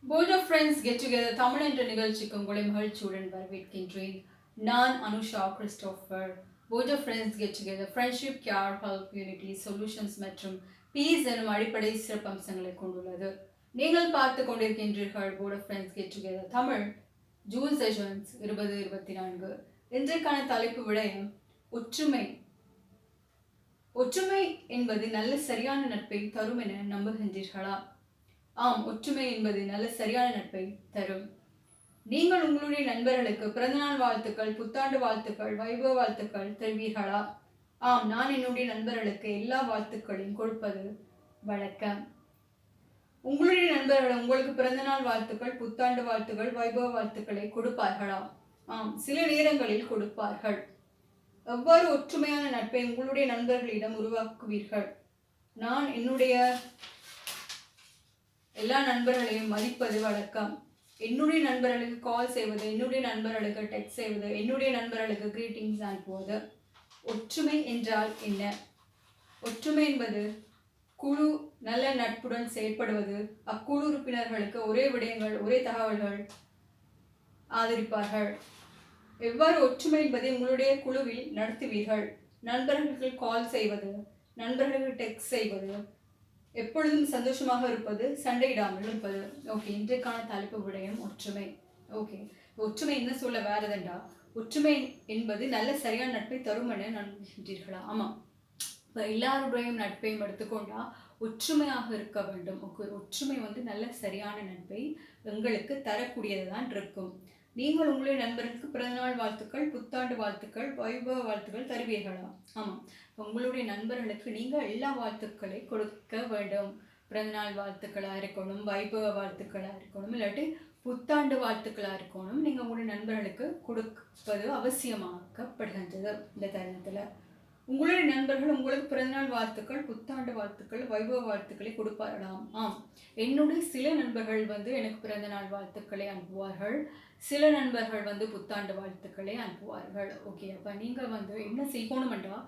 Board of Friends Get Together Tamil என்ற நிகழ்ச்சிக்கு உங்களை மகிழ்ச்சியுடன் வரவேற்கின்றேன். நான் Anusha Christopher. Board of Friends Get Together Friendship, Care, Help, Unity, Solutions மற்றும் Peace எனும் அடிப்படை சிறப்பம்சங்களை கொண்டுள்ளது. நீங்கள் பார்த்து கொண்டிருக்கின்றீர்கள் Board of Friends Get Together Tamil June sessions 2024. இன்றைக்கான தலைப்பு விடயம் ஒற்றுமை. ஒற்றுமை என்பது நல்ல சரியான நட்பை தரும் என நம்புகின்றீர்களா? ஆம், ஒற்றுமை என்பது நல்ல சரியான நட்பை தரும். நீங்கள் உங்களுடைய நண்பர்களுக்கு பிறந்தநாள் வாழ்த்துக்கள், புத்தாண்டு வாழ்த்துக்கள், வைபவ வாழ்த்துக்கள் தருவீர்களா? ஆம், நான் என்னுடைய நண்பர்களுக்கு எல்லா வாழ்த்துக்களையும் கொடுப்பது வழக்கம். உங்களுடைய நண்பர்கள் உங்களுக்கு பிறந்தநாள் வாழ்த்துக்கள், புத்தாண்டு வாழ்த்துக்கள், வைபவ வாழ்த்துக்களை கொடுப்பார்களா? ஆம், சில நேரங்களில் கொடுப்பார்கள். எவ்வாறு ஒற்றுமையான நட்பை உங்களுடைய நண்பர்களிடம் உருவாக்குவீர்கள்? நான் என்னுடைய எல்லா நண்பர்களையும் மதிப்பது வழக்கம். என்னுடைய நண்பர்களுக்கு கால் செய்வது, என்னுடைய நண்பர்களுக்கு டெக்ஸ்ட் செய்வது, என்னுடைய நண்பர்களுக்கு கிரீட்டிங்ஸ் அனுப்புவது. ஒற்றுமை என்றால் என்ன? ஒற்றுமை என்பது குழு நல்ல நட்புடன் செயற்படுவது. அக்குழு உறுப்பினர்களுக்கு ஒரே விடயங்கள், ஒரே தகவல்கள் ஆதரிப்பார்கள். எவ்வாறு ஒற்றுமை என்பதை உங்களுடைய குழுவில் நடத்துவீர்கள்? நண்பர்களுக்கு கால் செய்வது, நண்பர்களுக்கு டெக்ஸ்ட் செய்வது, எப்பொழுதும் சந்தோஷமாக இருப்பது, சண்டையிடாமல் இருப்பது. ஓகே, இன்றைக்கான தலைப்பு விடயம் ஒற்றுமை. ஓகே, ஒற்றுமை என்ன சொல்ல வேறதுண்டா, ஒற்றுமை என்பது நல்ல சரியான நட்பை தரும் என நம்புகின்றீர்களா? ஆமாம், இப்போ எல்லாருடைய நட்பையும் எடுத்துக்கொண்டா ஒற்றுமையாக இருக்க வேண்டும். ஓகே, ஒற்றுமை நல்ல சரியான நட்பை எங்களுக்கு தரக்கூடியது தான் இருக்கும். நீங்கள் உங்களுடைய நண்பர்களுக்கு பிறந்தநாள் வாழ்த்துக்கள், புத்தாண்டு வாழ்த்துக்கள், வைபவ வாழ்த்துக்கள் தருவீர்களா? ஆமாம், உங்களுடைய நண்பர்களுக்கு நீங்கள் எல்லா வாழ்த்துக்களை கொடுக்க வேண்டும். பிறந்தநாள் வாழ்த்துக்களாக இருக்கணும், வைபவ வாழ்த்துக்களாக இருக்கணும், இல்லாட்டி புத்தாண்டு வாழ்த்துக்களாக இருக்கணும். நீங்கள் உங்களுடைய நண்பர்களுக்கு கொடுப்பது அவசியமாக்கப்படுகின்றது. இந்த தருணத்தில் உங்களுடைய நண்பர்கள் உங்களுக்கு பிறந்தநாள் வாழ்த்துக்கள், புத்தாண்டு வாழ்த்துக்கள், வைபவ வாழ்த்துக்களை கொடுப்பார்களாம். ஆம், என்னுடைய சில நண்பர்கள் எனக்கு பிறந்தநாள் வாழ்த்துக்களை அனுப்புவார்கள். சில நண்பர்கள் புத்தாண்டு வாழ்த்துக்களை அனுப்புவார்கள். ஓகே, அப்போ நீங்கள் என்ன செய்யணுமெண்டா,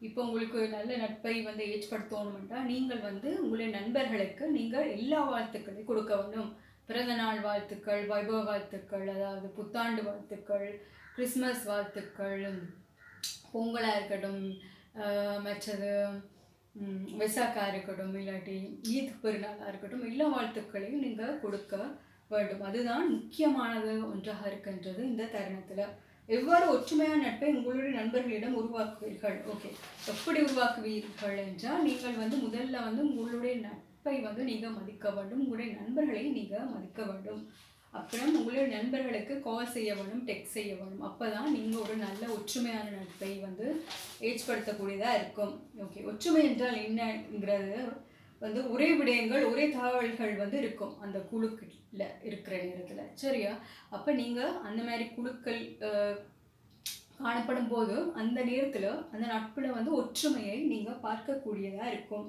இப்போ உங்களுக்கு நல்ல நட்பை ஏற்படுத்தணுமெண்டா நீங்கள் உங்களுடைய நண்பர்களுக்கு நீங்கள் எல்லா வாழ்த்துக்களையும் கொடுக்க வேண்டும். பிறந்தநாள் வாழ்த்துக்கள், வைபவ வாழ்த்துக்கள், அதாவது புத்தாண்டு வாழ்த்துக்கள், கிறிஸ்மஸ் வாழ்த்துக்கள், பொங்கலாக இருக்கட்டும், மற்றது வெசாக்காக இருக்கட்டும், இல்லாட்டி ஈத் பெருநாளாக இருக்கட்டும், எல்லா வாழ்த்துக்களையும் நீங்கள் கொடுக்க வேண்டும். அதுதான் முக்கியமானது ஒன்றாக இருக்கின்றது இந்த தருணத்தில். எவ்வாறு ஒற்றுமையான நட்பை உங்களுடைய நண்பர்களிடம் உருவாக்குவீர்கள்? ஓகே, எப்படி உருவாக்குவீர்கள் என்றால் நீங்கள் முதல்ல உங்களுடைய நட்பை நீங்கள் மதிக்க வேண்டும். உங்களுடைய நண்பர்களை நீங்கள் மதிக்க வேண்டும். அப்புறம் உங்களுடைய நண்பர்களுக்கு கால் செய்ய வேணும், டெக்ஸ்ட் செய்ய வேணும். அப்போ தான் நீங்கள் ஒரு நல்ல ஒற்றுமையான நட்பை ஏற்படுத்தக்கூடியதாக இருக்கும். ஓகே, ஒற்றுமை என்றால் என்னங்கிறது ஒரே விடயங்கள், ஒரே தகவல்கள் இருக்கும் அந்த குழுக்கில் இருக்கிற நேரத்தில். சரியா? அப்போ நீங்கள் அந்த மாதிரி குழுக்கள் காணப்படும் போது அந்த நேரத்தில் அந்த நட்பில் ஒற்றுமையை நீங்கள் பார்க்கக்கூடியதாக இருக்கும்.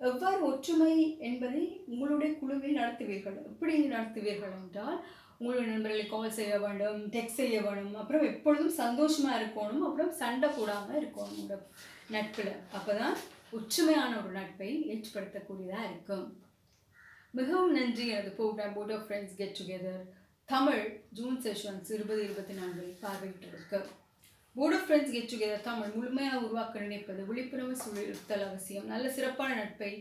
எவ்வாறு ஒற்றுமை என்பதை உங்களுடைய குழுவில் நடத்துவீர்கள்? எப்படி நடத்துவீர்கள் என்றால், உங்களுடைய நண்பர்களை கால் செய்ய வேண்டும், டெக்ஸ்ட் செய்ய வேணும், அப்புறம் எப்பொழுதும் சந்தோஷமாக இருக்கணும், அப்புறம் சண்டை போடாமல் இருக்கணும் உங்களோட நட்பில். அப்போ தான் ஒற்றுமையான ஒரு நட்பை ஏற்படுத்தக்கூடியதாக இருக்கும். மிகவும் நன்றி எனது program port of friends get together Tamil June sessions 2024 பார்வையிட்டதற்கு. Port of friends get together Tamil முழுமையாக உருவாக்க நினைப்பது விழிப்புணர்வு சூழல் அவசியம். நல்ல சிறப்பான நட்பை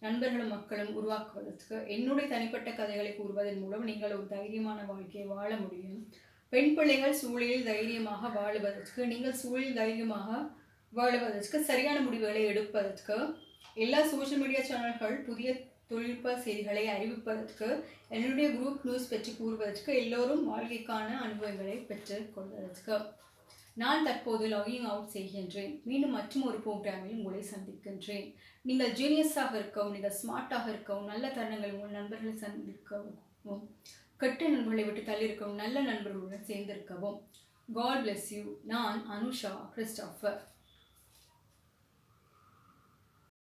நண்பர்களும் மக்களும் உருவாக்குவதற்கு என்னுடைய தனிப்பட்ட கதைகளை கூறுவதன் மூலம் நீங்கள் ஒரு தைரியமான வாழ்க்கையை வாழ முடியும். பெண் பிள்ளைகள் சூழலில் தைரியமாக வாழுவதற்கு, நீங்கள் சூழலில் தைரியமாக வாழுவதற்கு, சரியான முடிவுகளை எடுப்பதற்கு, எல்லா சோஷியல் மீடியா சேனல்கள் புதிய தொழில்நுட்ப செய்திகளை அறிவிப்பதற்கு, என்னுடைய குரூப் நியூஸ் பற்றி கூறுவதற்கு, எல்லோரும் வாழ்க்கைக்கான அனுபவங்களை பெற்றுக் கொள்வதற்கு நான் தற்போது லாகிங் அவுட் செய்கின்றேன். மீண்டும் மற்றும் ஒரு ப்ரோக்ராமில் உங்களை சந்திக்கின்றேன். நீங்கள் ஜீனியஸாக இருக்கவும், நீங்கள் ஸ்மார்ட்டாக இருக்கவும், நல்ல தருணங்கள் உங்கள் நண்பர்களை சந்திக்கவும், கெட்ட நண்பர்களை விட்டு தள்ளியிருக்கவும், நல்ல நண்பர்களுடன் சேர்ந்திருக்கவும். God bless you. நான் அனுஷா கிறிஸ்டோபர்.